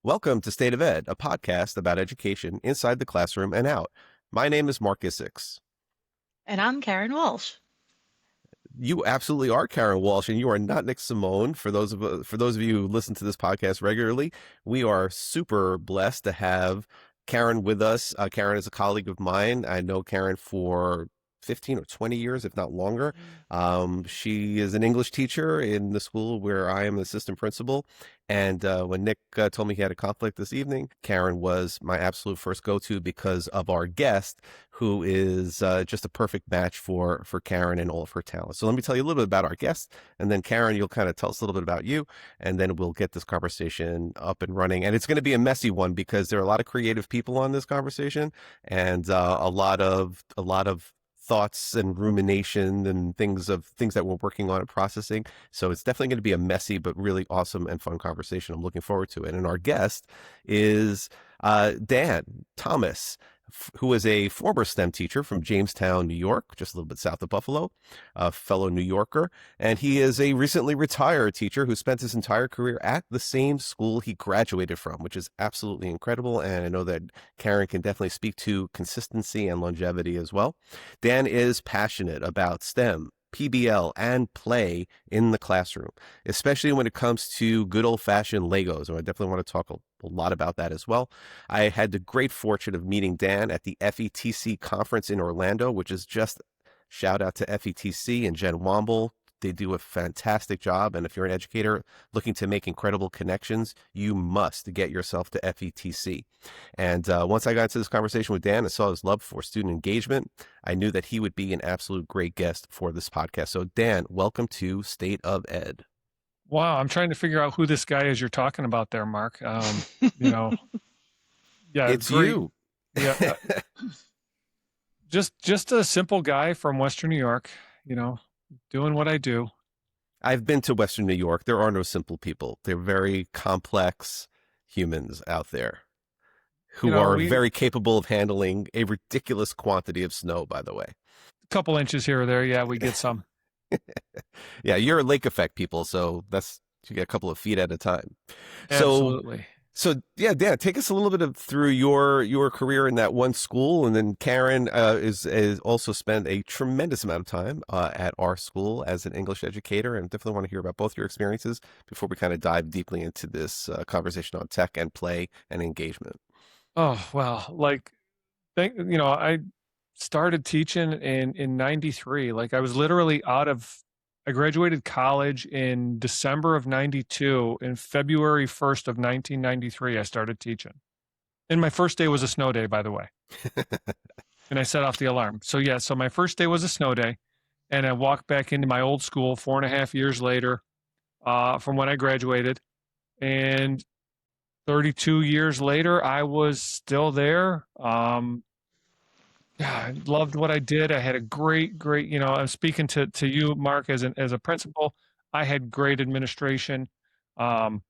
Welcome to State of Ed, a podcast about education inside the classroom and out. My name is Marc Isseks. And I'm Karen Walsh. You absolutely are Karen Walsh, and you are not Nick Simone. For those of you who listen to this podcast regularly, we are super blessed to have Karen with us. Karen is a colleague of mine. I know Karen for 15 or 20 years, if not longer. Mm. She is an English teacher in the school where I am an assistant principal. And when Nick told me he had a conflict this evening, Karen was my absolute first go-to because of our guest, who is just a perfect match for Karen and all of her talents. So let me tell you a little bit about our guest, and then Karen, you'll kind of tell us a little bit about you, and then we'll get this conversation up and running. And it's going to be a messy one because there are a lot of creative people on this conversation, and a lot of thoughts and rumination and things that we're working on and processing. So it's definitely going to be a messy but really awesome and fun conversation. I'm looking forward to it. And our guest is Dan Thomas, who is a former STEM teacher from Jamestown, New York, just a little bit south of Buffalo, a fellow New Yorker. And he is a recently retired teacher who spent his entire career at the same school he graduated from, which is absolutely incredible. And I know that Karen can definitely speak to consistency and longevity as well. Dan is passionate about STEM, PBL, and play in the classroom, especially when it comes to good old-fashioned Legos. And I definitely want to talk a lot about that as well. I had the great fortune of meeting Dan at the FETC conference in Orlando, which is just shout out to FETC and Jen Womble. They do a fantastic job. And if you're an educator looking to make incredible connections, you must get yourself to FETC. And once I got into this conversation with Dan and saw his love for student engagement, I knew that he would be an absolute great guest for this podcast. So Dan, welcome to State of Ed. Wow, I'm trying to figure out who this guy is you're talking about there, Mark. You know, yeah, It's great. you. Yeah, just a simple guy from Western New York, doing what I do. I've been to Western New York. There are no simple people. They're very complex humans out there You who know, are we very capable of handling a ridiculous quantity of snow, by the way. a couple inches here or there, yeah, we get some. Yeah, you're lake effect people, so you get a couple of feet at a time. So Absolutely. yeah, Dan, take us a little bit through your career in that one school, and then Karen is also spent a tremendous amount of time at our school as an English educator, and definitely want to hear about both your experiences before we kind of dive deeply into this conversation on tech and play and engagement. Oh, well, I started teaching in 93. Like I was literally I graduated college in December of 92. In February 1st of 1993, I started teaching. And my first day was a snow day, by the way. And I set off the alarm. So yeah, so my first day was a snow day. And I walked back into my old school 4.5 years later, from when I graduated. And 32 years later, I was still there. Yeah, I loved what I did. I had a great, I'm speaking to you, Mark, as a principal. I had great administration, um,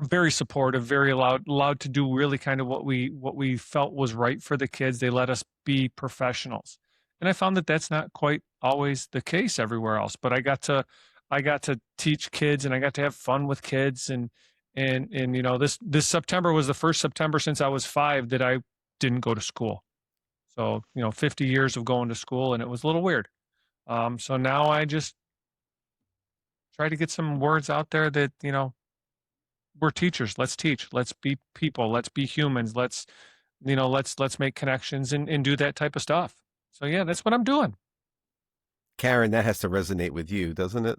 very supportive, very allowed to do really kind of what we felt was right for the kids. They let us be professionals. And I found that that's not quite always the case everywhere else, but I got to teach kids and I got to have fun with kids and this September was the first September since I was 5 that I didn't go to school. So, 50 years of going to school, and it was a little weird. So now I just try to get some words out there that, we're teachers. Let's teach. Let's be people. Let's be humans. Let's make connections and do that type of stuff. So yeah, that's what I'm doing. Karen, that has to resonate with you, doesn't it?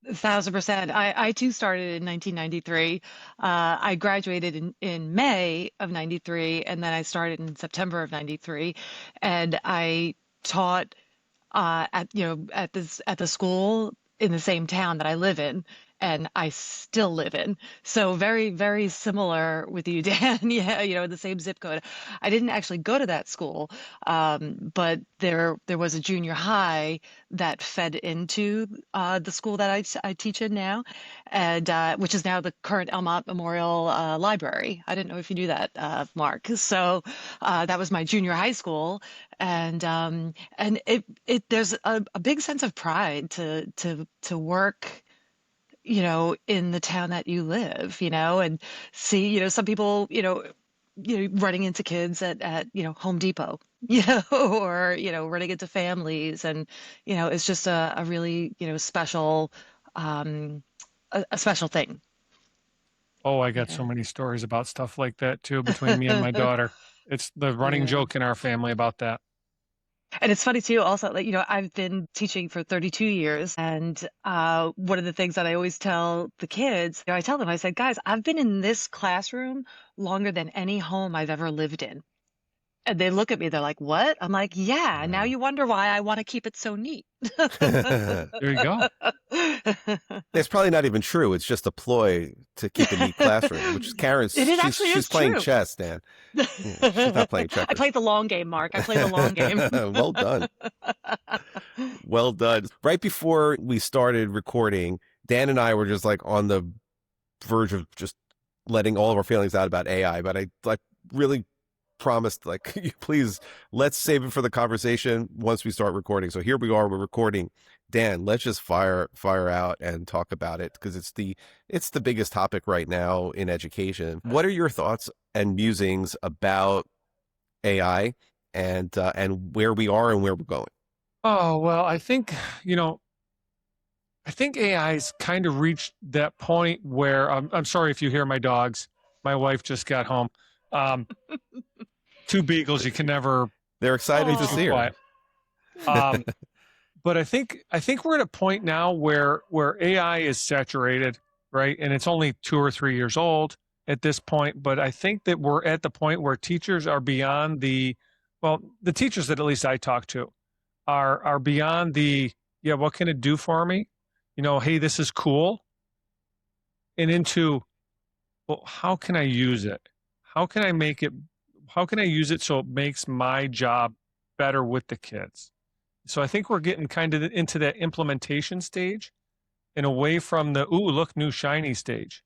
1,000%. I too started in 1993. I graduated in May of 93, and then I started in September of 93. And I taught at the school in the same town that I live in and I still live in. So very, very similar with you, Dan. Yeah, the same zip code. I didn't actually go to that school, but there was a junior high that fed into the school that I teach in now, and which is now the current Elmont Memorial Library. I didn't know if you knew that, Mark. So that was my junior high school, and it there's a big sense of pride to work in the town that you live, and see, some people, running into kids at Home Depot, or, running into families. And, it's just a really, special, um, a special thing. Oh, I got so Yeah. many stories about stuff like that too between me and my daughter. It's the running Yeah. joke in our family about that. And it's funny too, also, like, I've been teaching for 32 years. And one of the things that I always tell the kids, I tell them, I said, guys, I've been in this classroom longer than any home I've ever lived in. And they look at me, they're like, what? I'm like, yeah, now Wow. you wonder why I want to keep it so neat. There you go. It's probably not even true. It's just a ploy to keep a neat classroom, which is It Karen's. is She's actually she's is playing true. chess, Dan. Yeah, she's not playing I checkers. play the long game, Mark. I play the long game. Well done. Well done. Right before we started recording, Dan and I were just like on the verge of just letting all of our feelings out about AI, but I like really promised, like, please, let's save it for the conversation once we start recording. So here we are, we're recording. Dan, let's just fire out and talk about it, because it's the biggest topic right now in education. What are your thoughts and musings about AI and where we are and where we're going? Oh, well, I think AI's kind of reached that point where I'm sorry if you hear my dogs. My wife just got home. Um, two beagles, you can never They're excited to too see her. quiet. But I think we're at a point now where AI is saturated, right? And it's only 2 or 3 years old at this point. But I think that we're at the point where teachers are beyond the teachers that at least I talk to are beyond the, yeah, what can it do for me? Hey, this is cool. And into, well, how can I use it? How can I use it so it makes my job better with the kids? So I think we're getting kind of into that implementation stage and away from the, ooh, look, new shiny stage.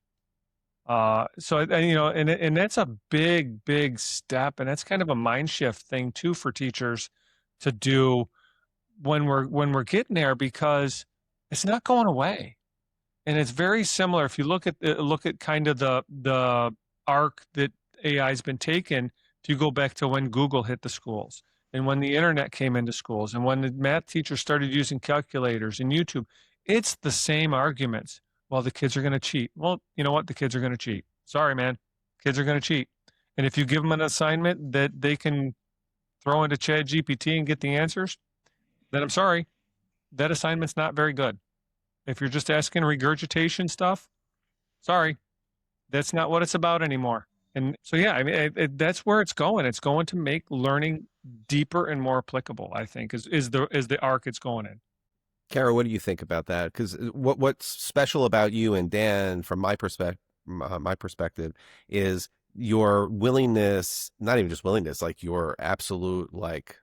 And that's a big, big step. And that's kind of a mind shift thing too for teachers to do when we're getting there, because it's not going away. And it's very similar. If you look at kind of the arc that AI has been taken, if you go back to when Google hit the schools and when the internet came into schools and when the math teachers started using calculators and YouTube, it's the same arguments. Well, the kids are going to cheat. Well, you know what? The kids are going to cheat. Sorry, man. Kids are going to cheat. And if you give them an assignment that they can throw into Chat GPT and get the answers, then I'm sorry, that assignment's not very good. If you're just asking regurgitation stuff, sorry, that's not what it's about anymore. And so, yeah, I mean, that's where it's going. It's going to make learning deeper and more applicable, I think, is the arc it's going in. Kara, what do you think about that? Because what's special about you and Dan, from my perspective, is your willingness, not even just willingness, like your absolute, like,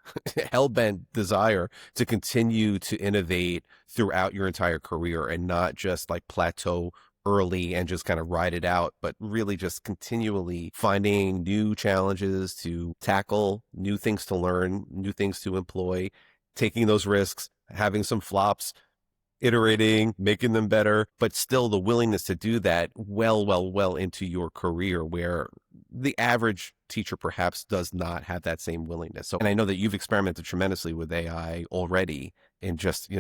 hell-bent desire to continue to innovate throughout your entire career and not just like plateau early and just kind of ride it out, but really just continually finding new challenges to tackle, new things to learn, new things to employ, taking those risks, having some flops, iterating, making them better, but still the willingness to do that well into your career, where the average teacher perhaps does not have that same willingness. So, and I know that you've experimented tremendously with AI already in just,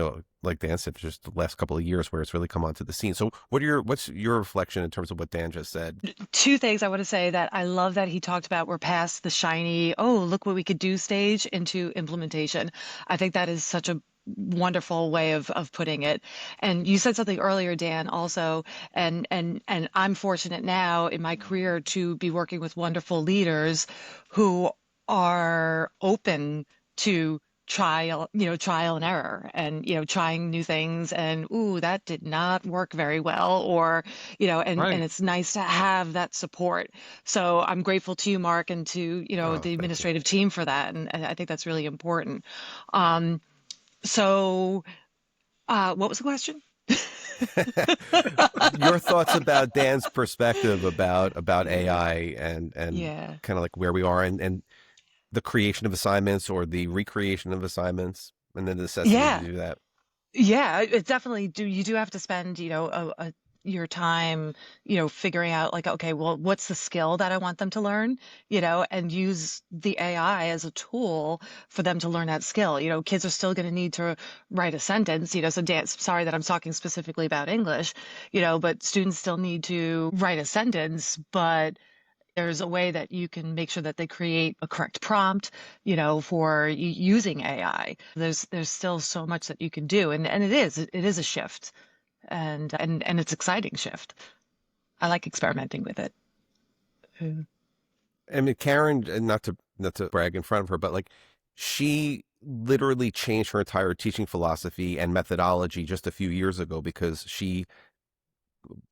like Dan said, just the last couple of years where it's really come onto the scene. So what's your reflection in terms of what Dan just said? Two things I want to say: that I love that he talked about we're past the shiny, oh, look what we could do stage into implementation. I think that is such a wonderful way of putting it. And you said something earlier, Dan, also, and I'm fortunate now in my career to be working with wonderful leaders who are open to trial and error, and trying new things, and ooh, that did not work very well, or and Right. it's nice to have that support. So I'm grateful to you, Mark, and to Oh, the thank you. administrative team for that, and I think that's really important. So what was the question? Your thoughts about Dan's perspective about AI and Yeah. kind of like where we are and the creation of assignments or the recreation of assignments and the necessity to Yeah. do that. Yeah, it definitely you do have to spend, your time, figuring out like, okay, well, what's the skill that I want them to learn, and use the AI as a tool for them to learn that skill. Kids are still going to need to write a sentence, so Dan, sorry that I'm talking specifically about English, but students still need to write a sentence, but there's a way that you can make sure that they create a correct prompt, for using AI. There's still so much that you can do, and it is a shift, and it's exciting shift. I like experimenting with it. Mm. I mean, Karen, and not to brag in front of her, but like she literally changed her entire teaching philosophy and methodology just a few years ago because she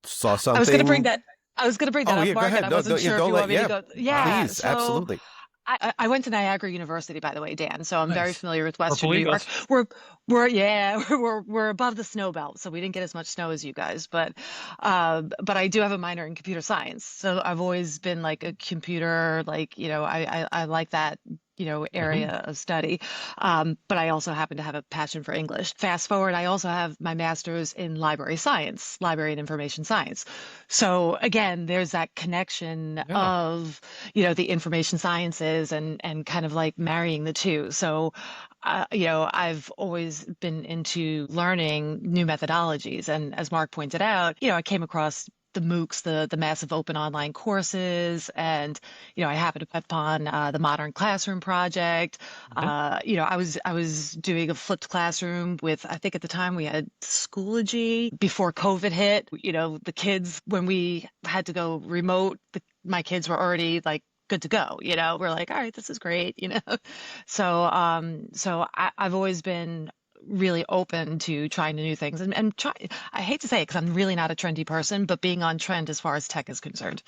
saw I was going to bring something. that. I was going to bring that Oh up, yeah, go Mark, and ahead. I No, wasn't don't, yeah, sure if don't you let, want me to yeah, go. Yeah. please, So absolutely. I went to Niagara University, by the way, Dan. So I'm very Nice. familiar with Purple Western New York. Eagles. We're yeah, we're above the snow belt, so we didn't get as much snow as you guys. But I do have a minor in computer science, so I've always been like a computer, like I like that Hmm. area of study. But I also happen to have a passion for English. Fast forward, I also have my master's in library science, library and information science. So again, there's that connection Yeah. of the information sciences and kind of like marrying the two. So I've always been into learning new methodologies, and as Mark pointed out, I came across the MOOCs, the massive open online courses, and I happened to put upon the Modern Classroom project. Hmm. I was doing a flipped classroom with, I think at the time we had Schoology before COVID hit. The kids, when we had to go remote, my kids were already like good to go. We're like, all right, this is great. So I've always been really open to trying new things and try. I hate to say it because I'm really not a trendy person, but being on trend as far as tech is concerned.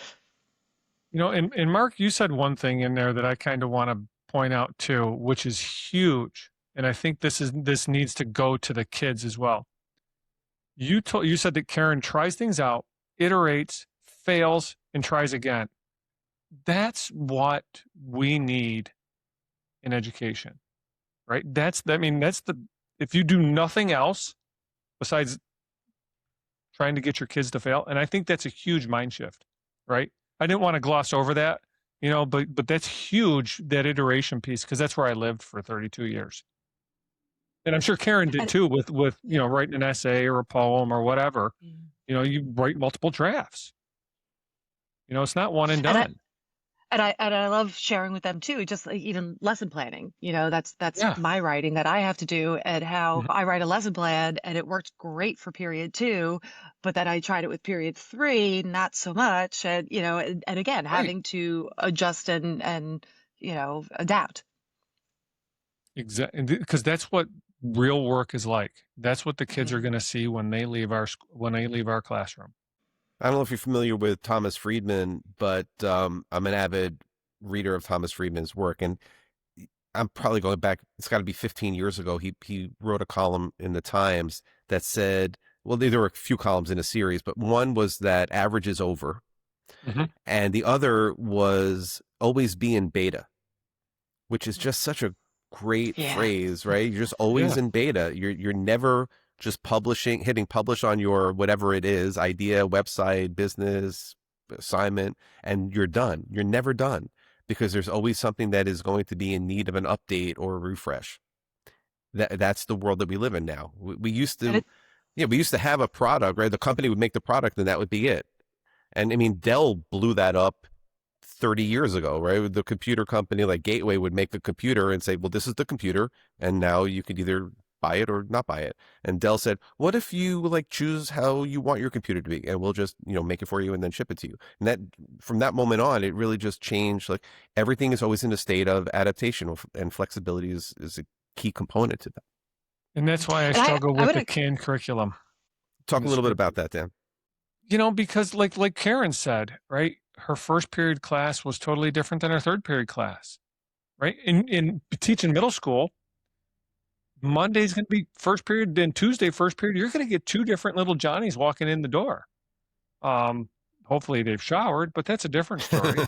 And Mark, you said one thing in there that I kind of want to point out too, which is huge. And I think this needs to go to the kids as well. You said that Karen tries things out, iterates, fails, and tries again. That's what we need in education, right? That's the if you do nothing else besides trying to get your kids to fail, and I think that's a huge mind shift, right? I didn't want to gloss over that, but that's huge, that iteration piece, because that's where I lived for 32 years. And I'm sure Karen did And too with yeah. writing an essay or a poem or whatever. Mm. You write multiple drafts. It's not one and And I done. and I love sharing with them too, just like even lesson planning. That's Yeah. my writing that I have to do, and how Mhm. I write a lesson plan, and it worked great for period two, but then I tried it with period three, not so much, and again Right. having to adjust and adapt. Exactly. Because that's what real work is like. That's what the kids are Mm. going to see when they leave when they leave our classroom. I don't know if you're familiar with Thomas Friedman, but I'm an avid reader of Thomas Friedman's work, and I'm probably going back. It's got to be 15 years ago. He wrote a column in the Times that said, well, there were a few columns in a series, but one was that average is over, Hmm. and the other was always be in beta, which is just such a great Yeah. phrase, right? You're just always Yeah. in beta. You're never just publishing, hitting publish on your whatever it is, idea, website, business, assignment, and you're done. You're never done because there's always something that is going to be in need of an update or a refresh. That's the world that we live in now. We used And to, yeah, we used to have a product, right? The company would make the product and that would be it. And I mean, Dell blew that up 30 years ago, right? The computer company like Gateway would make the computer and say, well, this is the computer. And now you could either buy it or not buy it. And Dell said, what if you like choose how you want your computer to be? And we'll just, make it for you and then ship it to you. And that from that moment on, it really just changed. Like everything is always in a state of adaptation and flexibility is a key component to that. And that's why I and I struggle I with the would canned curriculum and Talk the a little bit script. about that, Dan. Because like Karen said, right? Her first period class was totally different than her third period class, right? In teaching middle school, Monday's going to be first period, then Tuesday first period. You're going to get two different little Johnnies walking in the door. Um, Hopefully they've showered, but that's a different story.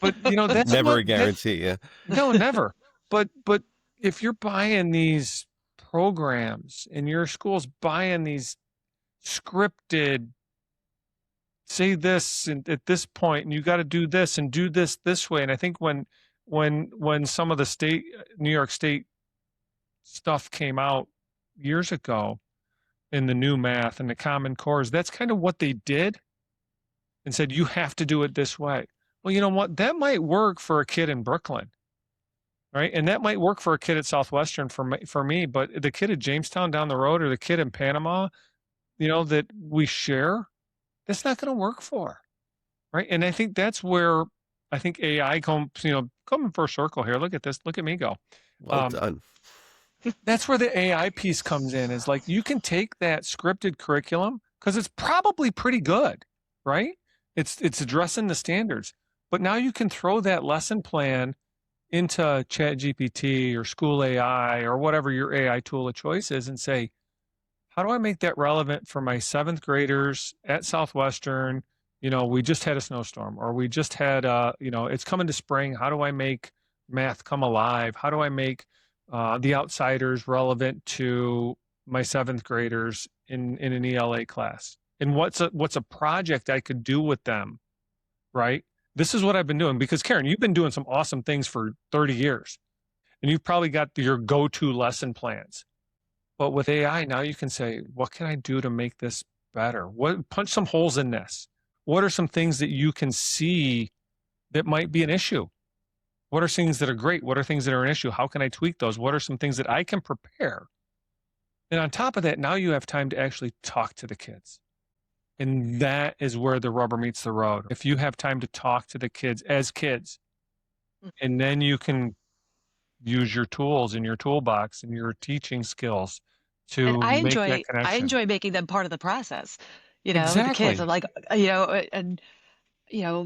But that's Never what a that guarantee. Yeah. no, never. But if you're buying these programs and your school's buying these scripted say this and at this point, and you got to do this and do this way. And I think when some of the New York State stuff came out years ago in the new math and the Common Cores, that's kind of what they did and said, you have to do it this way. Well, you know what? That might work for a kid in Brooklyn, right? And that might work for a kid at Southwestern for me, but the kid at Jamestown down the road or the kid in Panama, that we share, that's not going to work for, right? And I think that's where I think AI comes, come in first circle here. Look at this. Look at me go. Well done. That's where the AI piece comes in, is like, you can take that scripted curriculum because it's probably pretty good, right? It's addressing the standards, but now you can throw that lesson plan into ChatGPT or School AI or whatever your AI tool of choice is and say, how do I make that relevant for my 7th graders at Southwestern? We just had a snowstorm, or we just had it's coming to spring. How do I make math come alive? How do I make the outsiders relevant to my 7th graders in an ELA class? And what's a project I could do with them, right? This is what I've been doing, because Karen, you've been doing some awesome things for 30 years, and you've probably got your go-to lesson plans. But with AI, now you can say, what can I do to make this better? Punch some holes in this. What are some things that you can see that might be an issue? What are things that are great? What are things that are an issue? How can I tweak those? What are some things that I can prepare? And on top of that, now you have time to actually talk to the kids. And that is where the rubber meets the road. If you have time to talk to the kids as kids, and then you can use your tools in your toolbox and your teaching skills And to make that I connection. enjoy making them part of the process. With the kids, Exactly. I'm like, and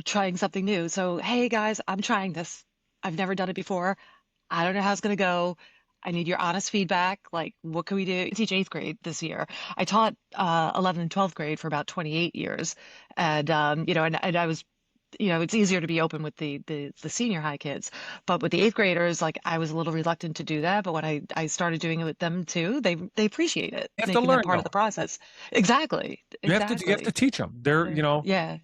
trying something new. So, hey guys, I'm trying this. I've never done it before. I don't know how it's going to go. I need your honest feedback. Like, what can we do? I teach 8th grade this year. I taught 11th and 12th grade for about 28 years. And, and I was, it's easier to be open with the senior high kids. But with the 8th graders, like, I was a little reluctant to do that. But when I started doing it with them too, they appreciate it, You have to making them learn part of though. the process. Exactly. You have to Exactly. teach them. They're, Yeah.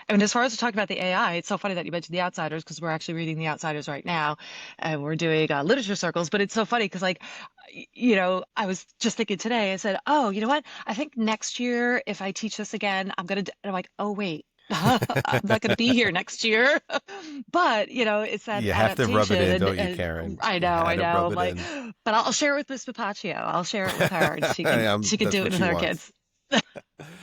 And as far as talking about the AI, it's so funny that you mentioned The Outsiders, because we're actually reading The Outsiders right now, and we're doing literature circles. But it's so funny because, like, I was just thinking today. I said, "Oh, you know what? I think next year, if I teach this again, I'm gonna." And I'm like, "Oh, wait, I'm not gonna be here next year." But it's that You have to rub it adaptation, in, and, don't you, and Karen? I You know, had I to know. rub I'm it like, in. but I'll share it with Miss Papaccio. I'll share it with her, and she can do That's it with what she her wants. kids.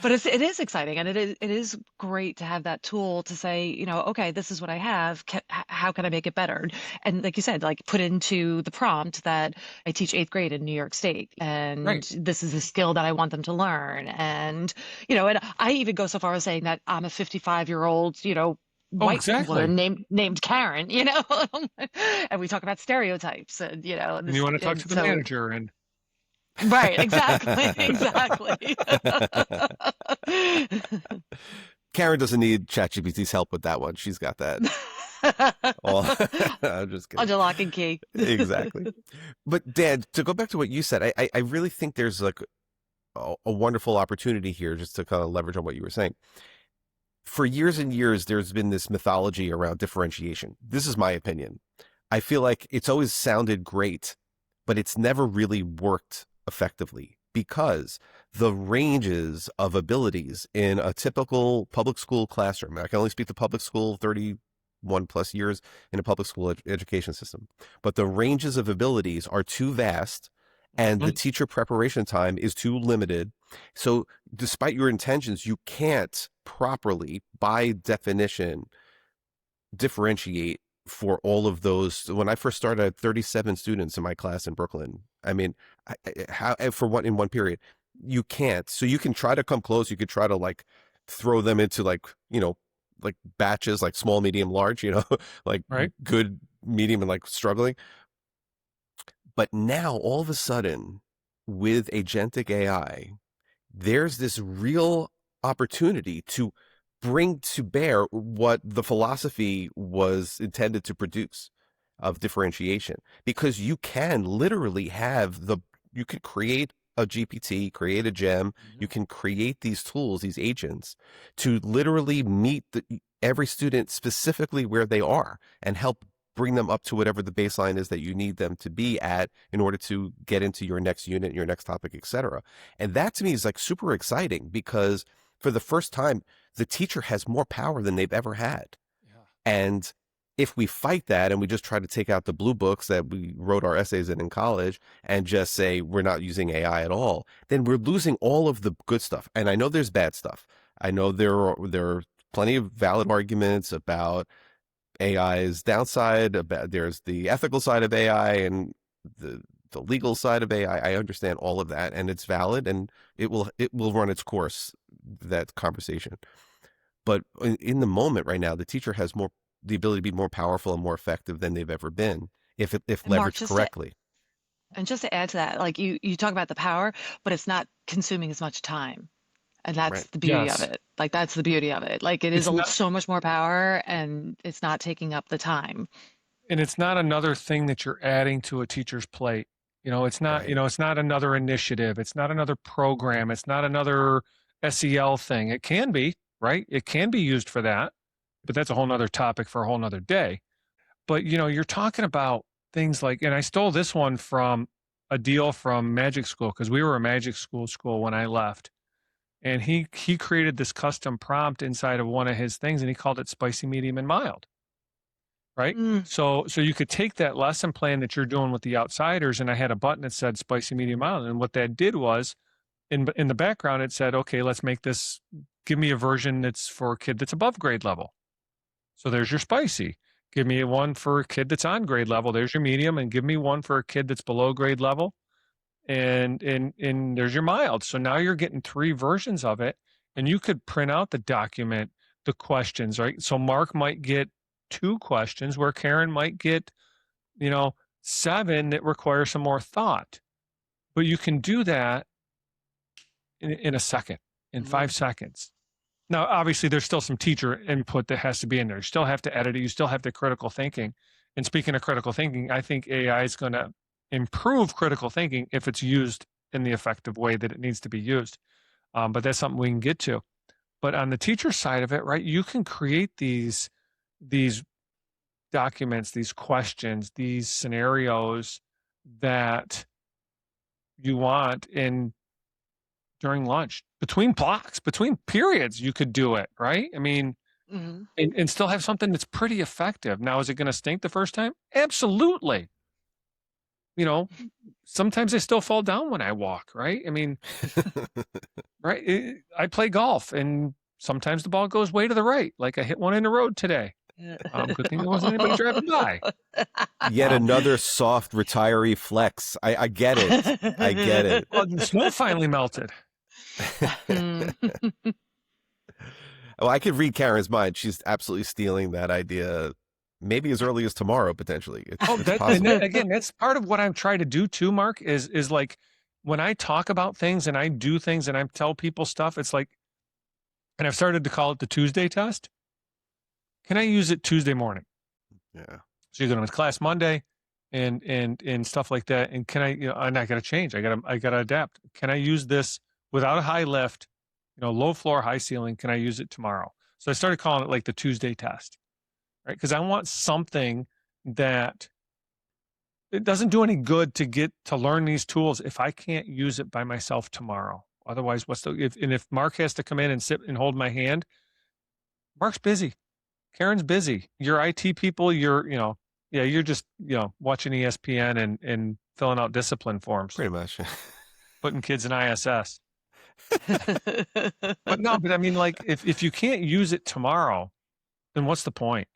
But it is exciting, and it is great to have that tool to say, okay, this is what I have. How can I make it better? And like you said, like, put into the prompt that I teach 8th grade in New York State, and right. this is a skill that I want them to learn. And and I even go so far as saying that I'm a 55-year-old, Oh, white exactly. woman named Karen, and we talk about stereotypes, and And you this, want to talk to and the so. manager and Right, exactly, exactly. Karen doesn't need ChatGPT's help with that one. She's got that all. I'm just kidding. Under lock and key. Exactly. But Dad, to go back to what you said, I really think there's like a wonderful opportunity here, just to kind of leverage on what you were saying. For years and years, there's been this mythology around differentiation. This is my opinion. I feel like it's always sounded great, but it's never really worked effectively because the ranges of abilities in a typical public school classroom, I can only speak to public school, 31 plus years in a public school education system, but the ranges of abilities are too vast and the teacher preparation time is too limited. So despite your intentions, you can't properly, by definition, differentiate for all of those. When I first started, I had 37 students in my class in Brooklyn. I mean, how for what in one period? You can't. So you can try to come close. You could try to like throw them into like, like batches, like small, medium, large, like right. good, medium, and like struggling. But now all of a sudden, with agentic AI, there's this real opportunity to bring to bear what the philosophy was intended to produce of differentiation, because you can literally you could create a GPT, create a gem. You can create these tools, these agents, to literally meet every student specifically where they are and help bring them up to whatever the baseline is that you need them to be at in order to get into your next unit, your next topic, etc. And that to me is like super exciting because for the first time, the teacher has more power than they've ever had. Yeah. And if we fight that and we just try to take out the blue books that we wrote our essays in college and just say we're not using AI at all, then we're losing all of the good stuff. And I know there's bad stuff. I know there are plenty of valid arguments about AI's downside, about there's the ethical side of AI and the legal side of AI. I understand all of that, and it's valid, and it will run its course, that conversation. But in the moment right now, the teacher has the ability to be more powerful and more effective than they've ever been if And Mark, leveraged correctly. just to add to that, like you talk about the power, but it's not consuming as much time. And that's Right. the beauty of Yes. it. Like that's the beauty of it. Like it is It's not, so much more power and it's not taking up the time. and it's not another thing that you're adding to a teacher's plate. Right. It's not another initiative. It's not another program. It's not another SEL thing. It can be, right? It can be used for that, but that's a whole nother topic for a whole nother day. But, you're talking about things like, and I stole this one from a deal from Magic School because we were a Magic School when I left. And he created this custom prompt inside of one of his things and he called it spicy, medium, and mild. Right. Mm, So you could take that lesson plan that you're doing with the outsiders, and I had a button that said spicy, medium, mild. And what that did was in the background, it said, okay, let's make this, give me a version that's for a kid that's above grade level. So there's your spicy. Give me one for a kid that's on grade level. There's your medium, and give me one for a kid that's below grade level. And there's your mild. So now you're getting 3 versions of it, and you could print out the document, the questions, right? So Mark might get 2 questions where Karen might get, 7 that require some more thought. But you can do that in a second, in mhm. 5 seconds. Now, obviously, there's still some teacher input that has to be in there. You still have to edit it. You still have the critical thinking. And speaking of critical thinking, I think AI is going to improve critical thinking if it's used in the effective way that it needs to be used. But that's something we can get to. But on the teacher side of it, right, you can create these documents, these questions, these scenarios that you want in during lunch, between blocks, between periods, you could do it, right? I mean, Mhm. and still have something that's pretty effective. Now, is it going to stink the first time? Absolutely. You know, sometimes I still fall down when I walk, right? I mean, right? I play golf and sometimes the ball goes way to the right, like I hit one in the road today. Good thing there wasn't anybody driving by. Yet Um, another soft retiree flex. I get it. I get it. well, the snow finally melted. Mm. Oh, I could read Karen's mind. She's absolutely stealing that idea, maybe as early as tomorrow, potentially. Oh, It's and possible. again, that's part of what I'm trying to do too, Mark, is like when I talk about things and I do things and I tell people stuff, it's like, and I've started to call it the Tuesday test. Can I use it Tuesday morning? Yeah. So you're going to class Monday and stuff like that. And can I, and I got to change. I gotta adapt. Can I use this without a high lift, low floor, high ceiling? Can I use it tomorrow? So I started calling it like the Tuesday test, right? Because I want something that it doesn't do any good to get to learn these tools if I can't use it by myself tomorrow. Otherwise, if Mark has to come in and sit and hold my hand, Mark's busy. Karen's busy. Your IT people, yeah, you're just, watching ESPN and filling out discipline forms, Pretty much. putting kids in ISS. But no, but I mean, like, if you can't use it tomorrow, then what's the point?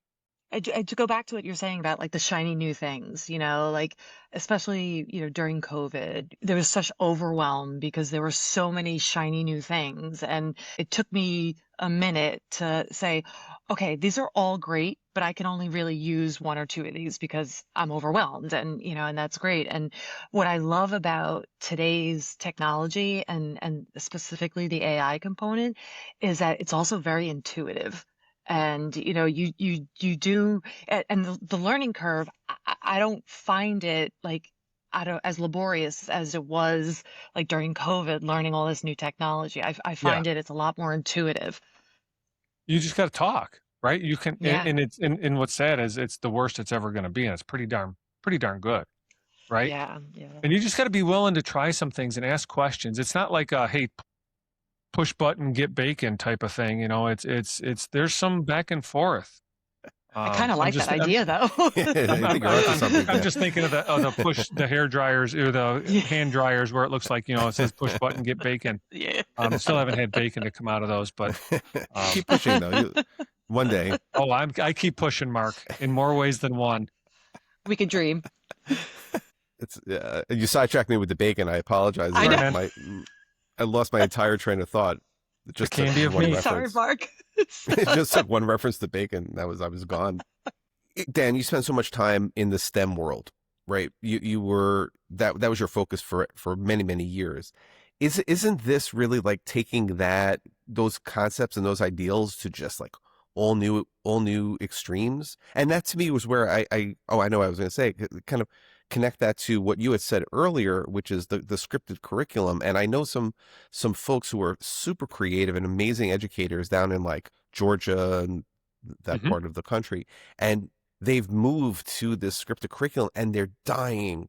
To go back to what you're saying about like the shiny new things, like especially, during COVID, there was such overwhelm because there were so many shiny new things. And it took me a minute to say, okay, these are all great, but I can only really use 1 or 2 of these because I'm overwhelmed and that's great. And what I love about today's technology and specifically the AI component is that it's also very intuitive. And you do and the learning curve, I don't find it like I don't as laborious as it was like during COVID, learning all this new technology. I Yeah. find it's a lot more intuitive. You just got to talk, right? You can, Yeah. and what's sad is it's the worst it's ever going to be. And it's pretty darn good, right? Yeah. Yeah. And you just got to be willing to try some things and ask questions. It's not like a, hey, push button, get bacon type of thing. You know, there's some back and forth. I kind of I'm like that just, idea though. I think you're onto something I'm there. just thinking of the push, the hair dryers or the Yeah. hand dryers where it looks like, it says push button, get bacon. Yeah. Still haven't had bacon to come out of those, but, Keep pushing though. One day. oh, I keep pushing, Mark, in more ways than one. We could dream. It's you sidetracked me with the bacon. I apologize. I know. I lost my entire train of thought. It just took candy of one me. Sorry, reference. Mark. It just took one reference to bacon. I was gone. Dan, you spent so much time in the STEM world, right? You were that was your focus for many, many years. Isn't this really like taking those concepts and those ideals to just like all new extremes? And that to me was where I know what I was going to say, kind of connect that to what you had said earlier, which is the scripted curriculum. And I know some folks who are super creative and amazing educators down in like Georgia and that Mhm. part of the country, and they've moved to this scripted curriculum, and they're dying.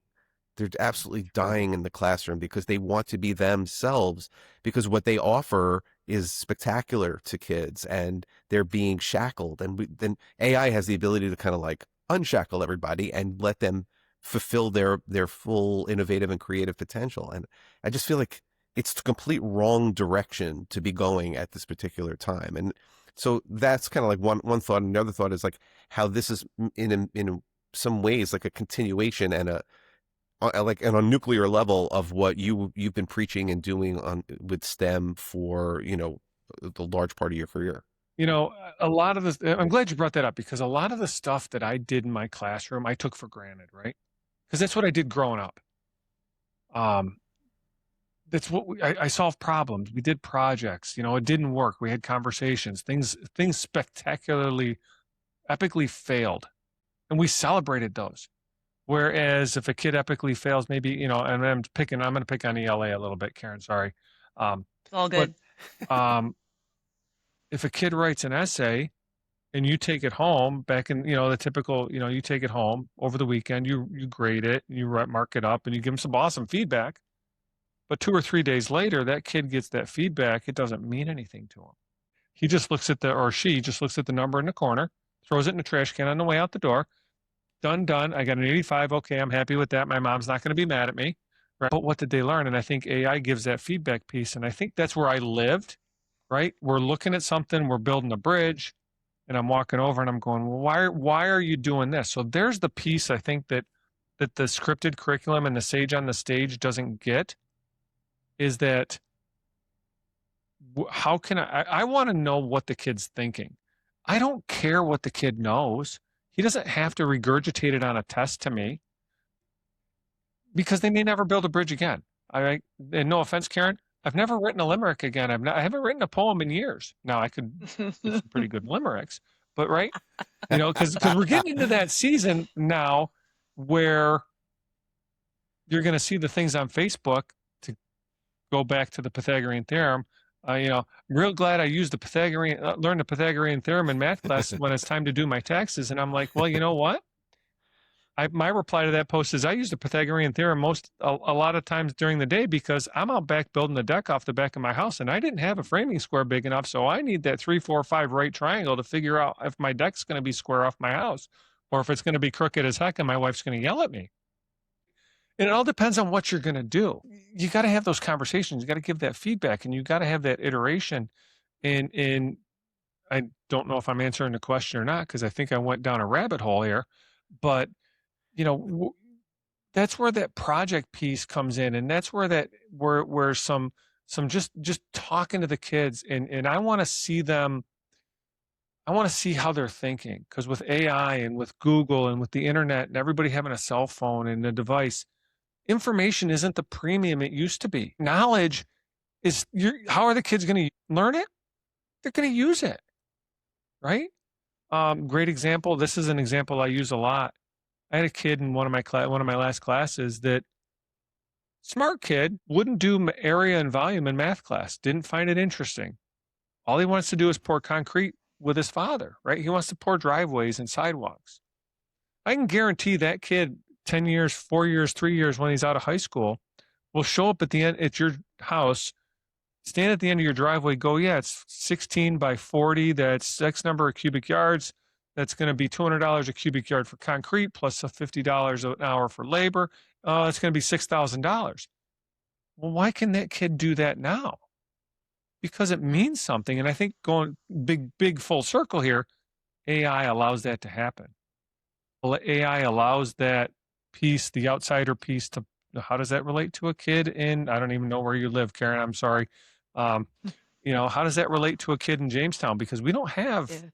They're absolutely dying in the classroom because they want to be themselves, because what they offer is spectacular to kids and they're being shackled. And then AI has the ability to kind of like unshackle everybody and let them fulfill their full innovative and creative potential. And I just feel like it's the complete wrong direction to be going at this particular time. And so that's kind of like one thought. And the other thought is like how this is in some ways like a continuation and like on a nuclear level of what you've been preaching and doing with STEM for the large part of your career. A lot of this, I'm glad you brought that up because a lot of the stuff that I did in my classroom, I took for granted, right? Because that's what I did growing up. That's what I solved problems. We did projects. It didn't work. We had conversations. Things spectacularly, epically failed, and we celebrated those. Whereas if a kid epically fails, maybe and I'm going to pick on ELA a little bit, Karen. Sorry, It's all but good. if a kid writes an essay and you take it home back in the typical you take it home over the weekend, you grade it, you mark it up, and you give them some awesome feedback. But 2 or 3 days later, that kid gets that feedback. It doesn't mean anything to him. He just looks at or she just looks at the number in the corner, throws it in the trash can on the way out the door. Done. I got an 85. Okay, I'm happy with that. My mom's not going to be mad at me. Right? But what did they learn? And I think AI gives that feedback piece. And I think that's where I lived, right? We're looking at something, we're building a bridge, and I'm walking over and I'm going, well, why are you doing this? So there's the piece I think that the scripted curriculum and the sage on the stage doesn't get, is that how can I want to know what the kid's thinking. I don't care what the kid knows. He doesn't have to regurgitate it on a test to me because they may never build a bridge again. And no offense, Karen, I've never written a limerick again. I haven't written a poem in years. Now I could do some pretty good limericks, but right, because we're getting into that season now where you're going to see the things on Facebook to go back to the Pythagorean theorem. I'm real glad I used learned the Pythagorean theorem in math class when it's time to do my taxes. And I'm like, well, you know what? My reply to that post is I use the Pythagorean theorem a lot of times during the day because I'm out back building the deck off the back of my house and I didn't have a framing square big enough. So I need that 3, 4, 5 right triangle to figure out if my deck's going to be square off my house or if it's going to be crooked as heck and my wife's going to yell at me. And it all depends on what you're going to do. You got to have those conversations. You got to give that feedback and you got to have that iteration. And I don't know if I'm answering the question or not, because I think I went down a rabbit hole here, but that's where that project piece comes in. And that's where some just talking to the kids and I want to see them. I want to see how they're thinking, because with AI and with Google and with the internet and everybody having a cell phone and a device, information isn't the premium it used to be. Knowledge is, how are the kids going to learn it? They're going to use it, right? Great example. This is an example I use a lot. I had a kid in one of my last classes that Smart kid wouldn't do area and volume in math class, didn't find it interesting. All he wants to do is pour concrete with his father, right? He wants to pour driveways and sidewalks. I can guarantee that kid 10 years, 4 years, 3 years when he's out of high school will show up at the end at your house, stand at the end of your driveway, go, yeah, it's 16 by 40. That's X number of cubic yards. That's going to be $200 a cubic yard for concrete plus a $50 an hour for labor. It's going to be $6,000. Well, why can that kid do that now? Because it means something. And I think going big full circle here, AI allows that to happen. Well, AI allows that piece, the outsider piece, to how does that relate to a kid in, I don't even know where you live, Karen, I'm sorry. How does that relate to a kid in Jamestown? Because we don't have, Yeah.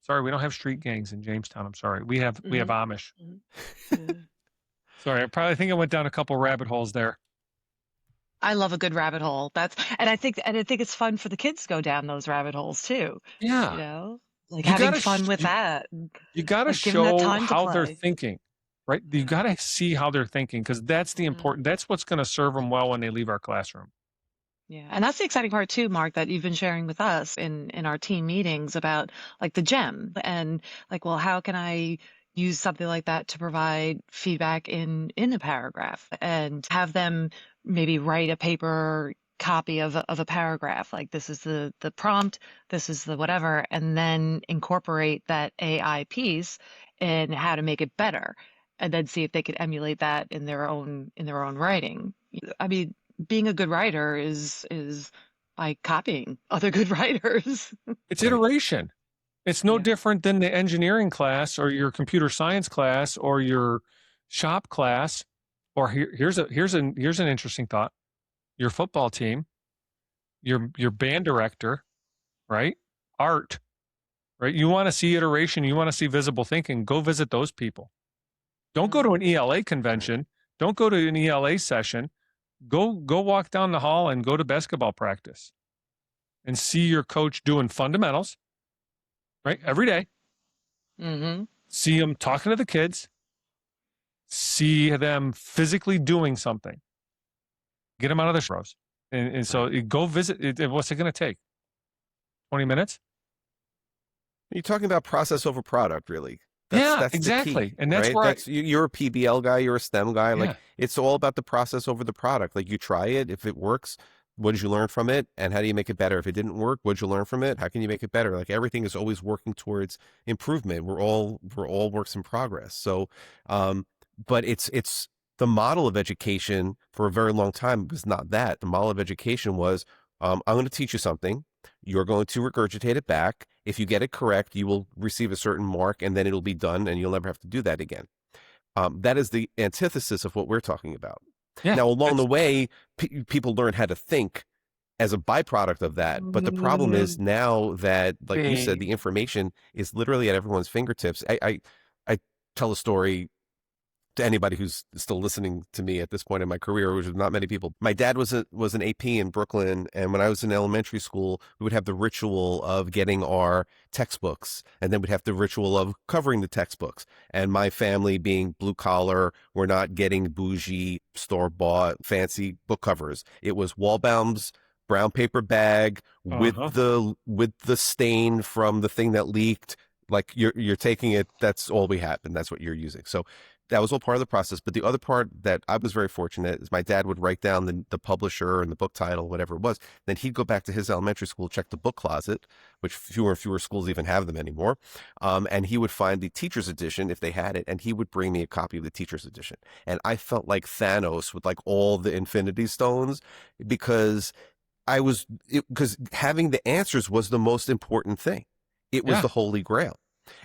sorry, we don't have street gangs in Jamestown. I'm sorry. We have Amish. Yeah. Sorry, I think I went down a couple rabbit holes there. I love a good rabbit hole. And I think it's fun for the kids to go down those rabbit holes too. Yeah. Like You having gotta fun with that. You got to Like giving that show time to how they're play. thinking, right? You got to see how they're thinking because that's the important, that's what's going to serve them well when they leave our classroom. Yeah. And that's the exciting part too, Mark, that you've been sharing with us in our team meetings about like the gem and like, well, how can I use something like that to provide feedback in a paragraph and have them maybe write a paper copy of a paragraph, like this is the prompt, this is the whatever, and then incorporate that AI piece and how to make it better, and then see if they could emulate that in their own writing. I mean, being a good writer is by copying other good writers. It's Right. iteration. It's no Yeah. different than the engineering class or your computer science class or your shop class. Or here's an interesting thought. Your football team, your band director, right? Art, right? You want to see iteration, you want to see visible thinking, go visit those people. Don't go to an ELA convention. Don't go to an ELA session. Go walk down the hall and go to basketball practice and see your coach doing fundamentals, right? Every day. Mm-hmm. See them talking to the kids. See them physically doing something. Get them out of their rows. And so you go visit. What's it going to take? 20 minutes? You're talking about process over product, really. That's the exactly. key, And that's right? where you're a PBL guy, you're a STEM guy. Yeah. Like it's all about the process over the product. Like you try it, if it works, what did you learn from it, and how do you make it better? If it didn't work, what did you learn from it? How can you make it better? Like everything is always working towards improvement. We're all works in progress. So, but it's the model of education for a very long time was not that. The model of education was, I'm going to teach you something. You're going to regurgitate it back. If you get it correct, you will receive a certain mark and then it'll be done and you'll never have to do that again. That is the antithesis of what we're talking about. Yeah, now, along the way, people learn how to think as a byproduct of that. But the problem is now that, like you said, the information is literally at everyone's fingertips. I tell a story to anybody who's still listening to me at this point in my career, which is not many people. My dad was an AP in Brooklyn, and when I was in elementary school, we would have the ritual of getting our textbooks, and then we'd have the ritual of covering the textbooks. And my family being blue collar, we're not getting bougie, store-bought, fancy book covers. It was Wallbaum's brown paper bag with the stain from the thing that leaked. Like you're taking it, that's all we have, and that's what you're using. So that was all part of the process. But the other part that I was very fortunate is my dad would write down the publisher and the book title, whatever it was. Then he'd go back to his elementary school, check the book closet, which fewer and fewer schools even have them anymore. And he would find the teacher's edition if they had it, and he would bring me a copy of the teacher's edition. And I felt like Thanos with like all the Infinity Stones because because having the answers was the most important thing. It was the Holy Grail.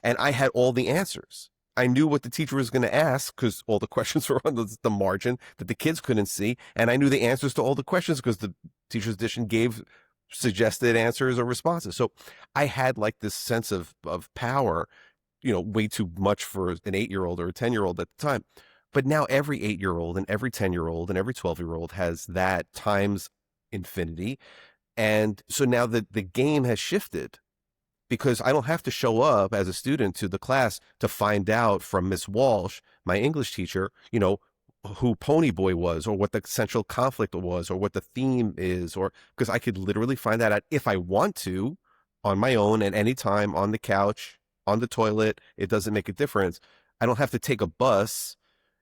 And I had all the answers. I knew what the teacher was going to ask because all the questions were on the margin that the kids couldn't see. And I knew the answers to all the questions because the teacher's edition gave suggested answers or responses. So I had like this sense of power, way too much for an 8-year-old or a 10-year-old at the time. But now every 8-year-old and every 10-year-old and every 12-year-old has that times infinity. And so now the game has shifted, because I don't have to show up as a student to the class to find out from Miss Walsh, my English teacher, who Ponyboy was, or what the central conflict was, or what the theme is, or because I could literally find that out if I want to on my own at any time on the couch, on the toilet. It doesn't make a difference. I don't have to take a bus,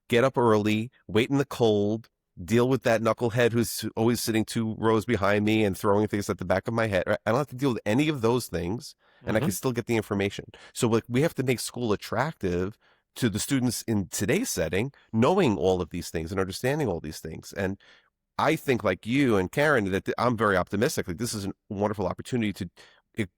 get up early, wait in the cold, deal with that knucklehead who's always sitting 2 rows behind me and throwing things at the back of my head. Right? I don't have to deal with any of those things, and I can Mm-hmm. still get the information. So like, we have to make school attractive to the students in today's setting, knowing all of these things and understanding all these things. And I think, like you and Karen, that I'm very optimistic. Like, this is a wonderful opportunity to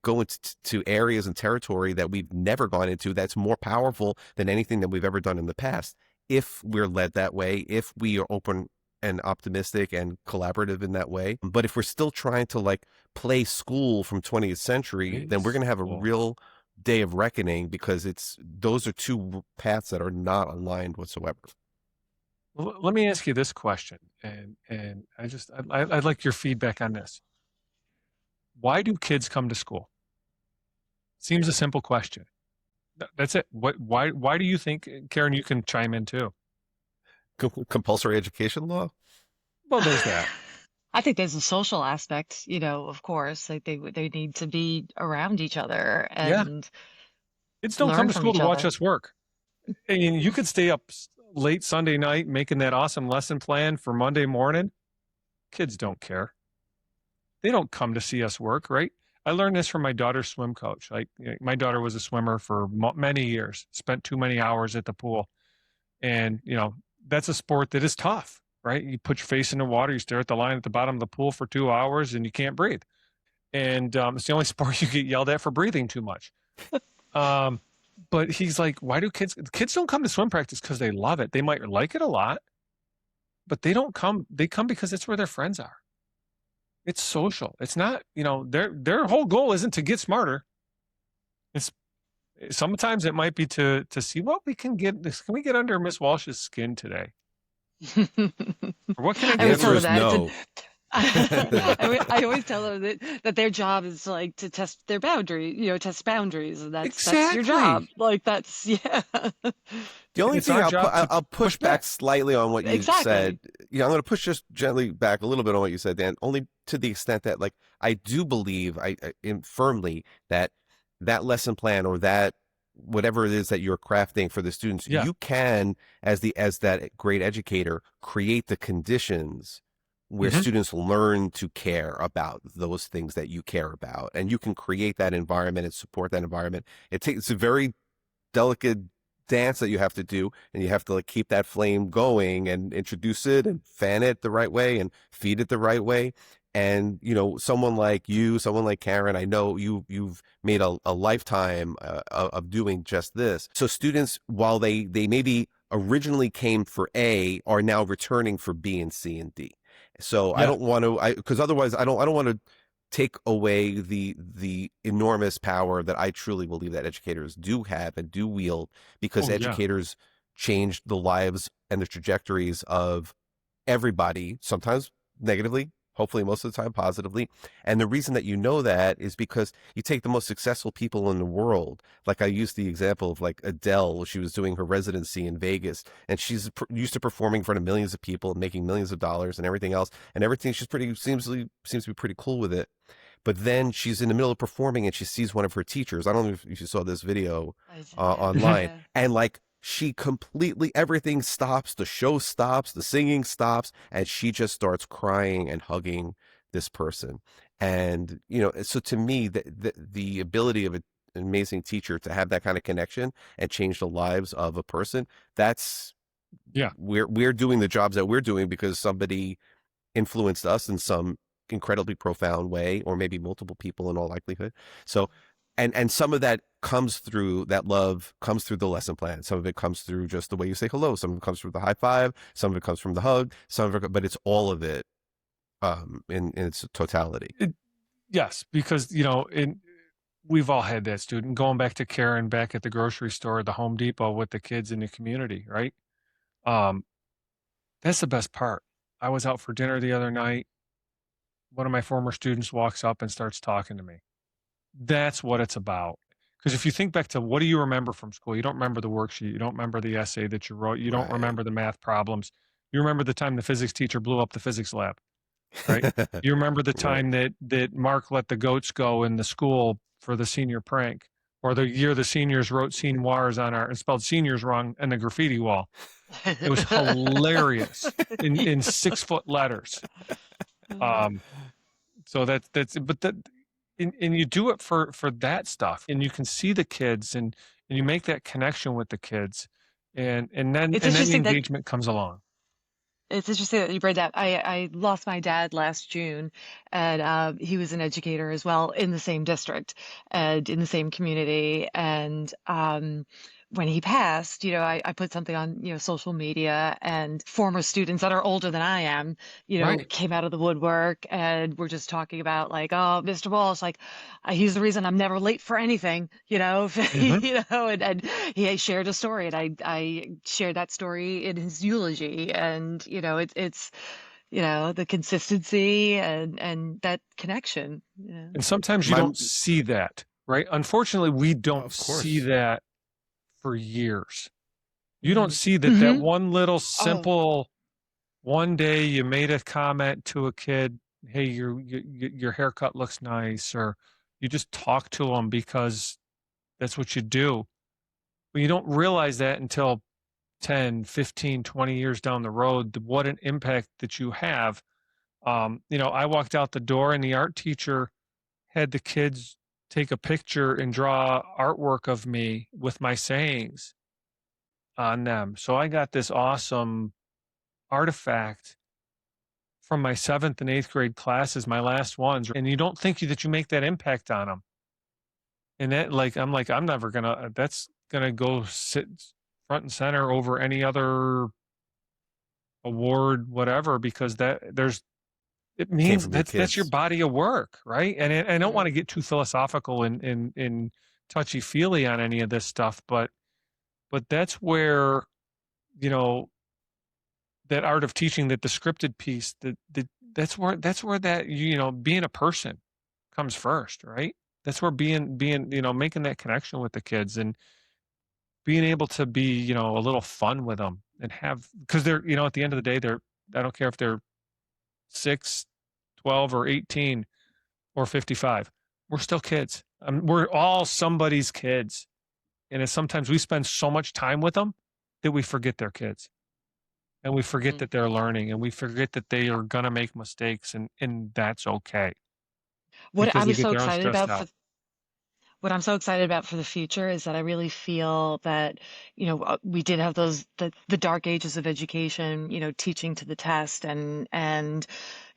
go into areas and territory that we've never gone into, that's more powerful than anything that we've ever done in the past, if we're led that way, if we are open and optimistic and collaborative in that way. But if we're still trying to like play school from 20th century, then we're going to have a Baseball. real day of reckoning, because those are two paths that are not aligned whatsoever. Let me ask you this question, and I'd like your feedback on this. Why do kids come to school? Seems a simple question. That's it. Why do you think, Karen, you can chime in too? Compulsory education law. Well, there's that. I think there's a social aspect, of course, like they need to be around each other Yeah. and Kids don't come learn to from school to each watch other. us work. And you could stay up late Sunday night making that awesome lesson plan for Monday morning. Kids don't care. They don't come to see us work, right? I learned this from my daughter's swim coach. Like, my daughter was a swimmer for many years, spent too many hours at the pool. And, that's a sport that is tough, right? You put your face in the water, you stare at the line at the bottom of the pool for 2 hours and you can't breathe. And it's the only sport you get yelled at for breathing too much. Um, but he's like, why do kids don't come to swim practice because they love it. They might like it a lot, but they don't come. They come because it's where their friends are. It's social. It's not, their whole goal isn't to get smarter. It's sometimes it might be to see what we can get. Can we get under Miss Walsh's skin today? Or what can I I The get always tell answer her? them is that. no. I always tell them that their job is like to test their boundary, test boundaries, and that's your job. Exactly. Like that's yeah. The only It's thing our job to I'll push push back back. slightly on what you said. Exactly. I'm going to push just gently back a little bit on what you said, Dan. Only to the extent that, like, I do believe firmly that that lesson plan, or that whatever it is that you're crafting for the students, Yeah. you can, as that great educator, create the conditions where Hmm. students learn to care about those things that you care about, and you can create that environment and support that environment. It's a very delicate dance that you have to do, and you have to like keep that flame going and introduce it and fan it the right way and feed it the right way. And someone like you, someone like Karen, I know you've made a lifetime of doing just this. So students, while they maybe originally came for A, are now returning for B and C and D. So I Yeah. don't want to, because otherwise I don't want to take away the enormous power that I truly believe that educators do have and do wield, because Oh, yeah. educators changed the lives and the trajectories of everybody, sometimes negatively, hopefully most of the time positively. And the reason that that is because you take the most successful people in the world. Like, I used the example of like Adele. She was doing her residency in Vegas, and she's used to performing in front of millions of people and making millions of dollars and everything else. And everything, she's pretty seems to be pretty cool with it. But then she's in the middle of performing and she sees one of her teachers. I don't know if you saw this video online. Yeah. And like, she completely, everything stops, the show stops, the singing stops, and she just starts crying and hugging this person. And, so to me, the ability of an amazing teacher to have that kind of connection and change the lives of a person, that's, Yeah. we're doing the jobs that we're doing because somebody influenced us in some incredibly profound way, or maybe multiple people in all likelihood. So, and some of that comes through, that love comes through the lesson plan. Some of it comes through just the way you say hello. Some of it comes through the high five. Some of it comes from the hug. Some of it, but it's all of it, in its totality. Yes, because we've all had that student going back to Karen back at the grocery store, at the Home Depot with the kids in the community, right? Um, that's the best part. I was out for dinner the other night. One of my former students walks up and starts talking to me. That's what it's about. Because if you think back to, what do you remember from school? You don't remember the worksheet. You don't remember the essay that you wrote. You don't Right. remember the math problems. You remember the time the physics teacher blew up the physics lab, right? You remember the Right. time that Mark let the goats go in the school for the senior prank, or the year the seniors wrote seniors on our and spelled seniors wrong in the graffiti wall. It was hilarious in 6 foot letters. Um, so that's but that and you do it for that stuff, and you can see the kids, and you make that connection with the kids, It's and then the interesting that engagement comes along. It's interesting that you bring that. I lost my dad last June, and he was an educator as well in the same district and in the same community. And when he passed, I put something on, social media, and former students that are older than I am, Right. came out of the woodwork and were just talking about like, oh, Mr. Walsh, like, he's the reason I'm never late for anything, Hmm. and he shared a story, and I shared that story in his eulogy, and it's the consistency and that connection. And sometimes you My, don't see that, right? Unfortunately, we don't of see course. that for years. You don't Mm-hmm. see that Mm-hmm. one little Oh. simple one day you made a comment to a kid, hey, your haircut looks nice, or you just talk to them because that's what you do. But you don't realize that until 10, 15, 20 years down the road, what an impact that you have. I walked out the door and the art teacher had the kids take a picture and draw artwork of me with my sayings on them. So I got this awesome artifact from my 7th and 8th grade classes, my last ones. And you don't think that you make that impact on them. And I'm never gonna, that's gonna go sit front and center over any other award, whatever, because it Came means from your that's your kids. body of work, right? And I don't want Mm. to get too philosophical and touchy feely on any of this stuff, but that's where, you know, that art of teaching, that the scripted piece, that's where that, being a person comes first, right? That's where being, making that connection with the kids and being able to be, a little fun with them and have, because they're, at the end of the day, I don't care if they're 6, 12, or 18 or 55. We're still kids. We're all somebody's kids. And sometimes we spend so much time with them that we forget they're kids, and we forget Mm. that they're learning, and we forget that they are going to make mistakes, and that's okay What because they I'm get so their own excited stressed about for out. What I'm so excited about for the future is that I really feel that, we did have the dark ages of education, teaching to the test, and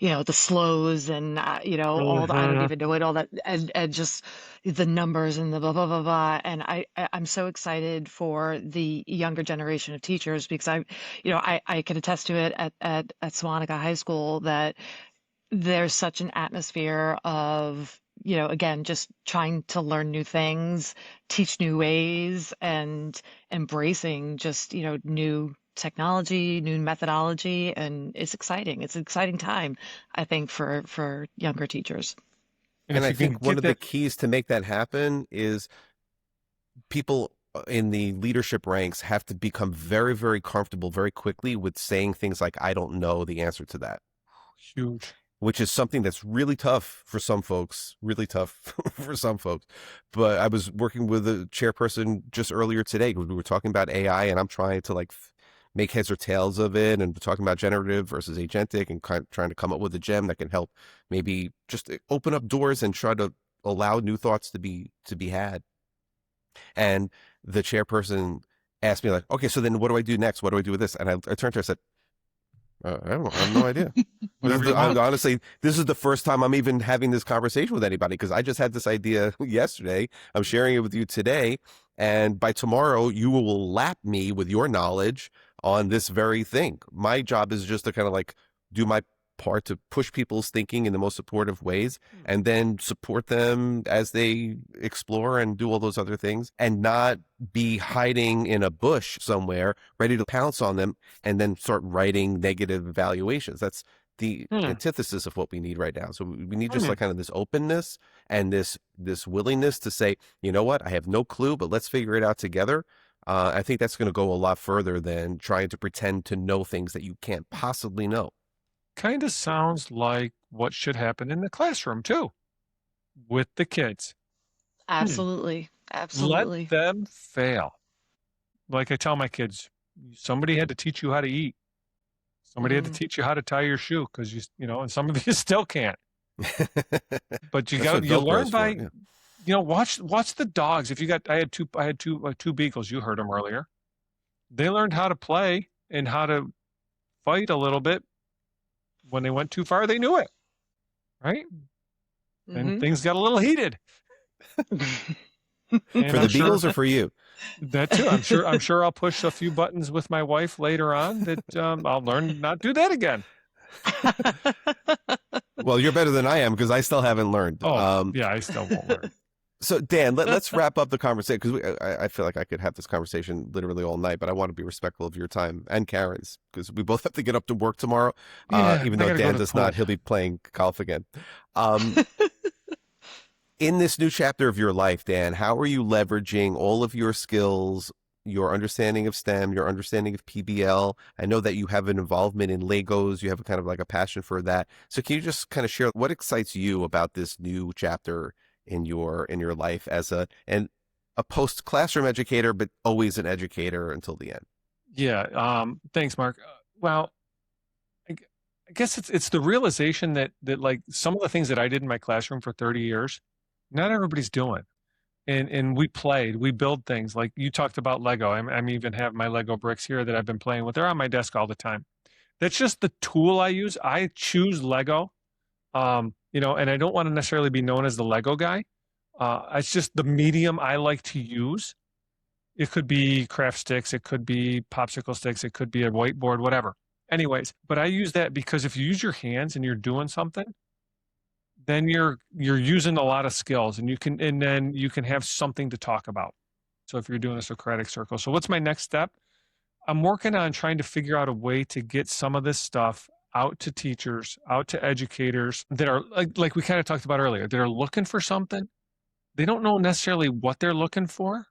the slows, and all the, I don't Mhm. even know what all that, and just the numbers and the blah blah blah blah. And I'm so excited for the younger generation of teachers, because I can attest to it at Swanica High School, that there's such an atmosphere of, again, just trying to learn new things, teach new ways, and embracing just, new technology, new methodology, and it's exciting. It's an exciting time, I think, for younger teachers. And And if I you can think one get of the that, keys to make that happen is people in the leadership ranks have to become very, very comfortable very quickly with saying things like, I don't know the answer to that, huge. which is something that's really tough for some folks, really tough for some folks. But I was working with a chairperson just earlier today. We were talking about AI, and I'm trying to like make heads or tails of it, and we're talking about generative versus agentic, and trying to come up with a gem that can help maybe just open up doors and try to allow new thoughts to be had. And the chairperson asked me like, okay, so then what do I do next? What do I do with this? And I turned to her and said, I have no idea. Whatever you want. Honestly, this is the first time I'm even having this conversation with anybody, because I just had this idea yesterday. I'm sharing it with you today. And by tomorrow, you will lap me with your knowledge on this very thing. My job is just to kind of like do my part to push people's thinking in the most supportive ways, and then support them as they explore and do all those other things, and not be hiding in a bush somewhere ready to pounce on them and then start writing negative evaluations. That's the Hmm. antithesis of what we need right now. So we need just Hmm. like kind of this openness and this willingness to say, you know what, I have no clue, but let's figure it out together. I think that's going to go a lot further than trying to pretend to know things that you can't possibly know. Kind of sounds like what should happen in the classroom too, with the kids. Absolutely. Let Absolutely. them fail. Like I tell my kids, somebody had to teach you how to eat. Somebody had to Mm. teach you how to tie your shoe because and some of you still can't. But That's what you Velcro learn is by, for. Yeah. watch the dogs. If you got, I had two beagles. You heard them earlier. They learned how to play and how to fight a little bit. When they went too far, they knew it, right? And Hmm. things got a little heated. And For I'm the sure Beagles or for you? that too. I'm sure I'll push a few buttons with my wife later on that I'll learn not to do that again. Well, you're better than I am because I still haven't learned. Oh, yeah, I still won't learn. So Dan, let's wrap up the conversation because I feel like I could have this conversation literally all night, but I want to be respectful of your time and Karen's because we both have to get up to work tomorrow. Yeah, Even I though gotta go Dan to the does not, pool. he'll be playing golf again. Um, in this new chapter of your life, Dan, how are you leveraging all of your skills, your understanding of STEM, your understanding of PBL? I know that you have an involvement in Legos. You have a kind of like a passion for that. So can you just kind of share what excites you about this new chapter in your life as a post classroom educator, but always an educator until the end? Yeah, thanks, Mark. Well, I, I guess it's the realization that like some of the things that I did in my classroom for 30 years, not everybody's doing. And we build things like you talked about Lego. I'm even have my Lego bricks here that I've been playing with. They're on my desk all the time. That's just the tool I use. I choose Lego, and I don't want to necessarily be known as the Lego guy. It's just the medium I like to use. It could be craft sticks, it could be popsicle sticks, it could be a whiteboard, whatever. Anyways, but I use that because if you use your hands and you're doing something, then you're using a lot of skills and then you can have something to talk about. So if you're doing a Socratic circle. So what's my next step? I'm working on trying to figure out a way to get some of this stuff out to teachers, out to educators that are like we kind of talked about earlier, that are looking for something. They don't know necessarily what they're looking for,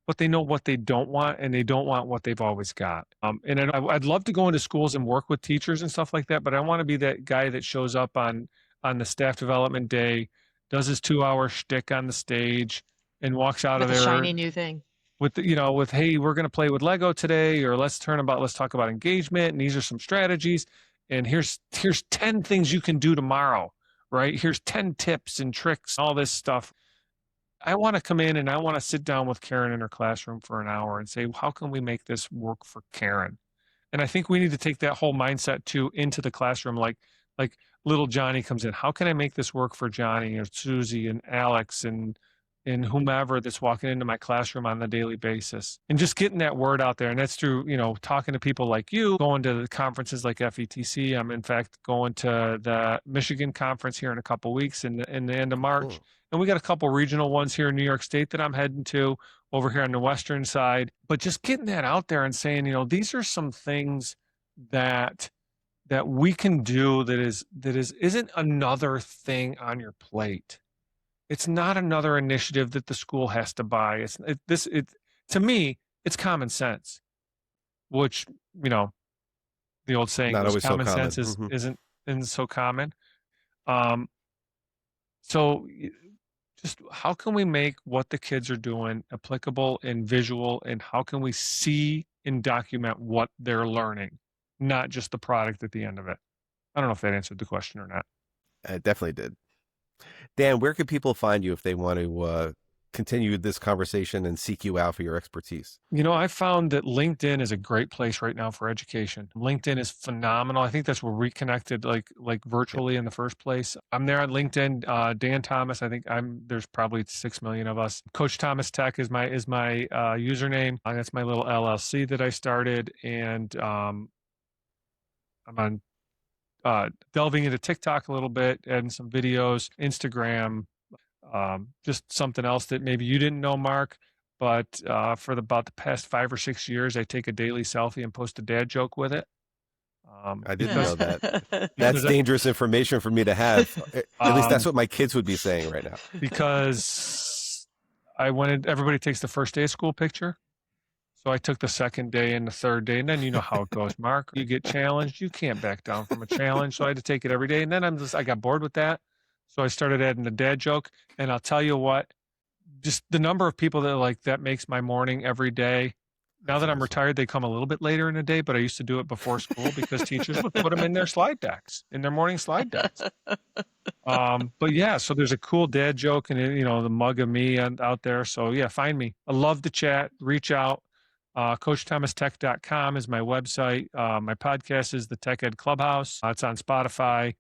but they know what they don't want, and they don't want what they've always got. And I'd love to go into schools and work with teachers and stuff like that, but I want to be that guy that shows up on the staff development day, does his 2 hour shtick on the stage, and walks out of With a there shiny new thing. with with hey, we're going to play with Lego today, or let's talk about engagement, and these are some strategies, and here's 10 things you can do tomorrow, right? Here's 10 tips and tricks, all this stuff. I want to come in and I want to sit down with Karen in her classroom for an hour and say, how can we make this work for Karen? And I think we need to take that whole mindset too into the classroom. Like little Johnny comes in. How can I make this work for Johnny or Susie and Alex and whomever that's walking into my classroom on a daily basis? And just getting that word out there. And that's through, talking to people like you, going to the conferences like FETC. I'm in fact going to the Michigan conference here in a couple of weeks in the end of March. Cool. And we got a couple regional ones here in New York State that I'm heading to over here on the western side. But just getting that out there and saying, these are some things that we can do that isn't another thing on your plate. It's not another initiative that the school has to buy. To me, it's common sense, which, the old saying Not goes, always so common common. sense isn't so common. So just how can we make what the kids are doing applicable and visual, and how can we see and document what they're learning, not just the product at the end of it? I don't know if that answered the question or not. It definitely did. Dan, where can people find you if they want to continue this conversation and seek you out for your expertise? I found that LinkedIn is a great place right now for education. LinkedIn is phenomenal. I think that's where we connected like Yep. virtually in the first place. I'm there on LinkedIn. Dan Thomas, I think there's probably 6 million of us. Coach Thomas Tech is my username. That's my little LLC that I started. And I'm on delving into TikTok a little bit, adding some videos, Instagram, just something else that maybe you didn't know, Mark. But for about the past 5 or 6 years, I take a daily selfie and post a dad joke with it. I didn't Because know that. That's because dangerous information for me to have. At least that's um, what my kids would be saying right now. because I wanted everybody takes the first day of school picture. So I took the second day and the third day, and then you know how it goes, Mark. You get challenged, you can't back down from a challenge. So I had to take it every day. And then I got bored with that. So I started adding the dad joke. And I'll tell you what, just the number of people that like that makes my morning every day. Now That's that I'm awesome. retired, they come a little bit later in the day, but I used to do it before school because teachers would put them in their slide decks, in their morning slide decks. But yeah, so there's a cool dad joke and you know, the mug of me out there. So yeah, find me. I love to chat, reach out. CoachThomasTech.com is my website. My podcast is the Tech Ed Clubhouse. It's on Spotify.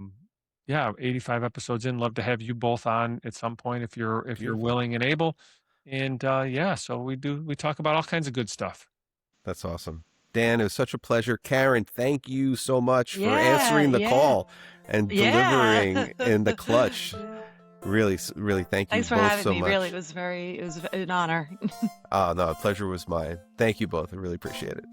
Yeah, 85 episodes in. Love to have you both on at some point if you're Beautiful. willing and able. And yeah, so we talk about all kinds of good stuff. That's awesome. Dan, it was such a pleasure. Karen, thank you so much for Yeah, answering the yeah, call and yeah. delivering in the clutch. Really, really, thank you Thanks for both having so me. Really, much. it was an honor. Oh, no, the pleasure was mine. Thank you both. I really appreciate it.